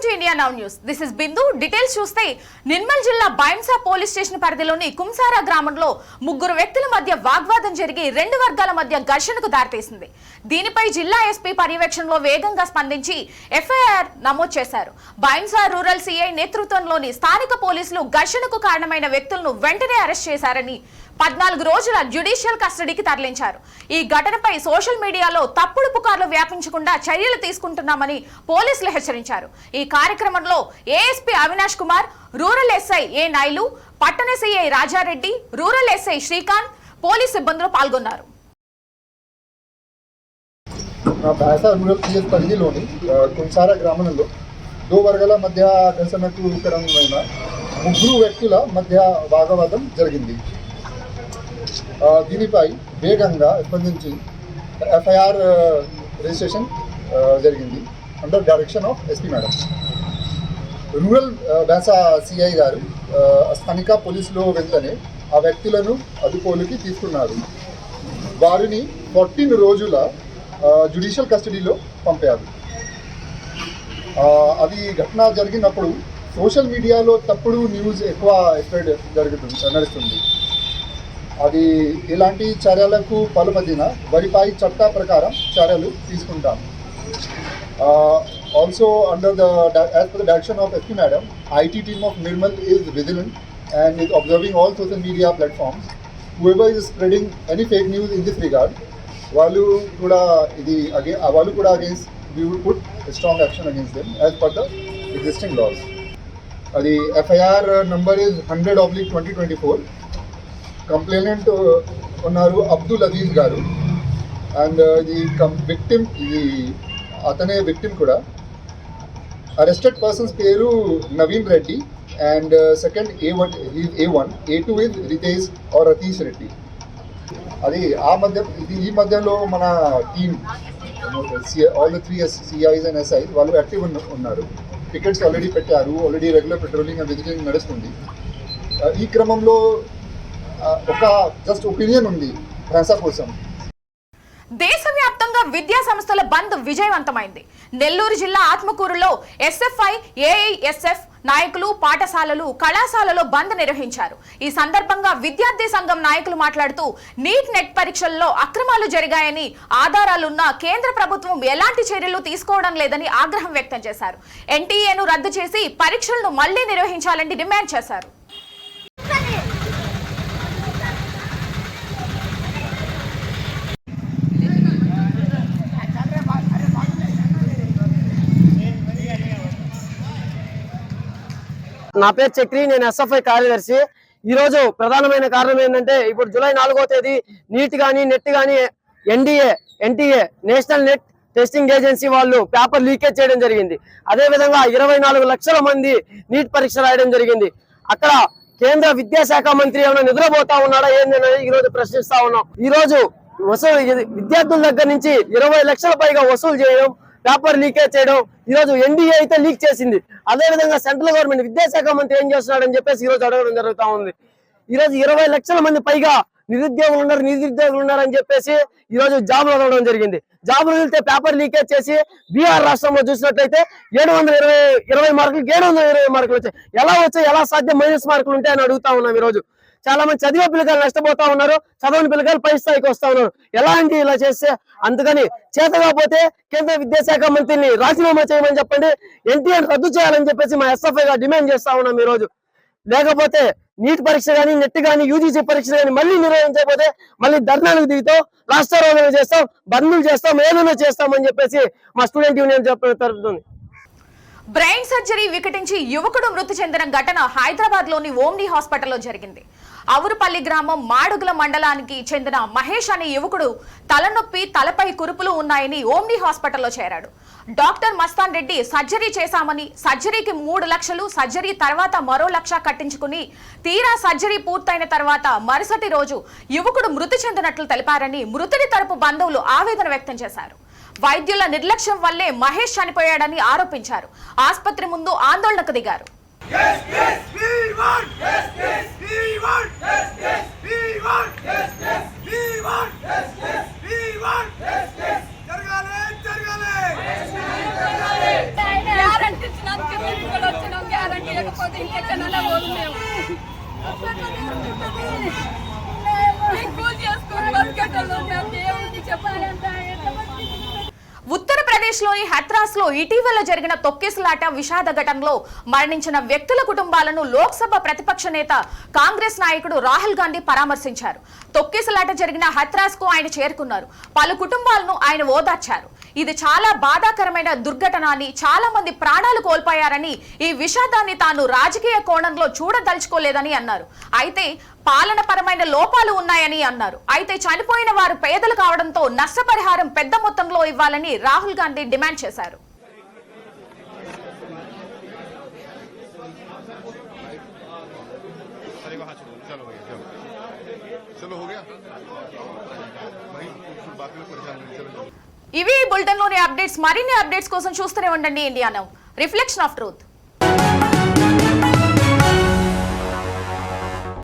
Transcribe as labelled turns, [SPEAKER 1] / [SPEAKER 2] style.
[SPEAKER 1] to India Now News. This is Bindu. Details చూస్తే నిర్మల్ జిల్లా Bhainsa police station పరిధిలోని కుంసారా గ్రామంలో ముగ్గురు వ్యక్తుల మధ్య వాగ్వాదం జరిగి రెండు వర్గాల మధ్య ఘర్షణకు దారితీసింది. దీనిపై జిల్లా ఎస్పీ పర్యవేక్షణలో వేగంగా స్పందించి ఎఫ్ఐఆర్ నమోదు చేశారు. బైంసా రూరల్ సిఐ నేతృత్వంలోని స్థానిక పోలీసులు ఘర్షణకు కారణమైన వ్యక్తులను వెంటనే అరెస్ట్ చేశారని 14 రోజుల జ్యుడిషియల్ కస్టడీకి తరలించారు. ఈ ఘటనపై సోషల్ మీడియాలో తప్పుడు పుకార్లు వ్యాపించకుండా చర్యలు తీసుకుంటున్నామని పోలీసులు హెచ్చరించారు. ఈ కార్యక్రమంలో ASP Avinash Kumar, rural SI A Nayulu, పట్టణ CI Rajareddy, rural SI Srikanth, police సిబ్బందులు పాల్గొన్నారు.
[SPEAKER 2] పరిధిలోని కుంసారా గ్రామంలో దో వర్గాల మధ్య ఘర్షణకు కారణమైన ముగ్గురు వ్యక్తుల మధ్య వాగ్వాదం జరిగింది. దీనిపై వేగంగా స్పందించి ఎఫ్ఐఆర్ రిజిస్ట్రేషన్ జరిగింది under direction of SP madam. Rural Bhainsa CI గారు స్థానిక పోలీసులు వెంటనే ఆ వ్యక్తులను అదుపులోకి తీసుకున్నారు. వారిని 14 రోజుల జ్యుడిషియల్ కస్టడీలో పంపారు. అది ఘటన జరిగినప్పుడు సోషల్ మీడియాలో తప్పుడు న్యూస్ ఎక్కువ స్ప్రెడ్ నడుస్తుంది. అది ఇలాంటి చర్యలకు పాల్పడిన వారిపై చట్ట ప్రకారం చర్యలు తీసుకుంటాం. Also under as per the direction of SP madam, IT team of Nirmal is vigilant and is observing all social media platforms. Whoever is spreading any fake news in this regard, వాళ్ళు కూడా against, we would put a strong action against them as per the existing laws. The FIR number is 100/2024. Complainant ఉన్నారు అబ్దుల్ అజీజ్ గారు, and the victim అతనే victim కూడా. Arrested persons పేరు Naveen Reddy and second A1 is A1, A2 is Ritesh or Ratish Reddy. అది ఈ మధ్యలో మన team all the 3 CIs and SIs వాళ్ళు యాక్టివ్ ఉన్నారు. టికెట్స్ ఆల్రెడీ పెట్టారు, already regular patrolling and visiting నడుస్తుంది. ఈ క్రమంలో ఒక జస్ట్ ఒపీనియన్ ఉంది భాష కోసం.
[SPEAKER 1] దేశవ్యాప్తంగా విద్యా సంస్థల బంద్ విజయవంతమైంది. నెల్లూరు జిల్లా ఆత్మకూరులో ఎస్ఎఫ్ఐ, ఏఐఎస్ఎఫ్ నాయకులు పాఠశాలలు, కళాశాలలో బంద్ నిర్వహించారు. ఈ సందర్భంగా విద్యార్థి సంఘం నాయకులు మాట్లాడుతూ నీట్ నెట్ పరీక్షల్లో అక్రమాలు జరిగాయని ఆధారాలున్న కేంద్ర ప్రభుత్వం ఎలాంటి చర్యలు తీసుకోవడం లేదని ఆగ్రహం వ్యక్తం చేశారు. ఎన్టీఏను రద్దు చేసి పరీక్షలను మళ్లీ నిర్వహించాలని డిమాండ్ చేశారు.
[SPEAKER 3] నా పేరు చక్రి, నేను ఎస్ఎఫ్ఐ కార్యదర్శి. ఈ రోజు ప్రధానమైన కారణం ఏంటంటే, ఇప్పుడు జూలై 4వ తేదీ నీట్ గానీ నెట్ గానీ NTA national net testing agency వాళ్ళు పేపర్ లీకేజ్ చేయడం జరిగింది. అదే విధంగా 24 లక్షల మంది నీట్ పరీక్ష రాయడం జరిగింది. అక్కడ కేంద్ర విద్యాశాఖ మంత్రి ఏమైనా నిద్రపోతా ఉన్నాడా ఏంటనేది ఈ రోజు ప్రశ్నిస్తా ఉన్నాం. ఈ రోజు విద్యార్థుల దగ్గర నుంచి 20 లక్షల పైగా వసూలు చేయడం, పేపర్ లీకేజ్ చేయడం ఈ రోజు ఎన్డీఏ అయితే లీక్ చేసింది. అదే విధంగా సెంట్రల్ గవర్నమెంట్ విద్యాశాఖ మంత్రి ఏం చేస్తున్నాడని చెప్పేసి ఈ రోజు అడగడం జరుగుతా ఉంది. ఈ రోజు 20 లక్షల మంది పైగా నిరుద్యోగులు ఉన్నారని చెప్పేసి ఈ రోజు జాబులు వదలడం జరిగింది. జాబులు వెళ్తే పేపర్ లీకేజ్ చేసి బీహార్ రాష్ట్రంలో చూసినట్లయితే 720 మార్కులు 720 మార్కులు వచ్చాయి. ఎలా వచ్చాయి, ఎలా సాధ్యం మైనస్ మార్కులు ఉంటాయని అడుగుతా ఉన్నాం. ఈ రోజు చాలా మంది చదివే పిల్లకాయలు నష్టపోతా ఉన్నారు, చదవని పిల్లకాయలు పై స్థాయికి వస్తా ఉన్నారు. ఎలాంటి ఇలా చేస్తే అందుకని చేతగాపోతే కేంద్ర విద్యాశాఖ మంత్రిని రాజీనామా చేయమని చెప్పండి, ఎన్టీఏ రద్దు చేయాలని చెప్పేసి మా ఎస్ఎఫ్ఐగా డిమాండ్ చేస్తా ఉన్నాం ఈ రోజు. లేకపోతే నీట్ పరీక్ష కానీ నెట్ కానీ యూజీసీ పరీక్ష కానీ మళ్ళీ నిర్వహించకపోతే మళ్ళీ ధర్నాలకు దిగుతాం, రాష్ట్ర రోగులు చేస్తాం, బంద్లు చేస్తాం, ఏదైనా చేస్తామని చెప్పేసి మా స్టూడెంట్ యూనియన్ జరుపుతుంది.
[SPEAKER 1] బ్రెయిన్ సర్జరీ వికటించి యువకుడు మృతి చెందిన ఘటన హైదరాబాద్ లోని ఓమ్ని హాస్పిటల్లో జరిగింది. అవురుపల్లి గ్రామం మాడుగుల మండలానికి చెందిన మహేష్ అనే యువకుడు తలనొప్పి, తలపై కురుపులు ఉన్నాయని ఓమ్ని హాస్పిటల్లో చేరాడు. డాక్టర్ మస్తాన్ రెడ్డి సర్జరీ చేశామని, సర్జరీకి 3 లక్షలు, సర్జరీ తర్వాత మరో 1 లక్ష కట్టించుకుని తీరా సర్జరీ పూర్తయిన తర్వాత మరుసటి రోజు యువకుడు మృతి చెందినట్లు తెలిపారని మృతుడి తరపు బంధువులు ఆవేదన వ్యక్తం చేశారు. వైద్యుల నిర్లక్ష్యం వల్లే మహేష్ చనిపోయాడని ఆరోపించారు. ఆసుపత్రి ముందు ఆందోళనకు దిగారు. ఉత్తరప్రదేశ్లోని హత్రాస్లో ఇటీవల జరిగిన తొక్కిసలాట విషాద ఘటనలో మరణించిన వ్యక్తుల కుటుంబాలను లోక్సభ ప్రతిపక్ష నేత కాంగ్రెస్ నాయకుడు రాహుల్ గాంధీ పరామర్శించారు. తొక్కిసలాట జరిగిన హత్రాస్కు ఆయన చేరుకున్నారు. పలు కుటుంబాలను ఆయన ఓదార్చారు. ఇది చాలా బాధాకరమైన దుర్ఘటన అని, చాలా మంది ప్రాణాలు కోల్పోయారని, ఈ విషాదాన్ని తాను రాజకీయ కోణంలో చూడదలుచుకోలేదని అన్నారు. అయితే పాలనపరమైన లోపాలు ఉన్నాయని అన్నారు. అయితే చనిపోయిన వారు పేదలు కావడంతో నష్టపరిహారం పెద్ద మొత్తంలో ఇవ్వాలని రాహుల్ గాంధీ డిమాండ్ చేశారు. ఇవి బులెటిన్ లోని అప్డేట్స్. మరిన్ని అప్డేట్స్ కోసం చూస్తూనే ఉండండి India now, reflection of truth.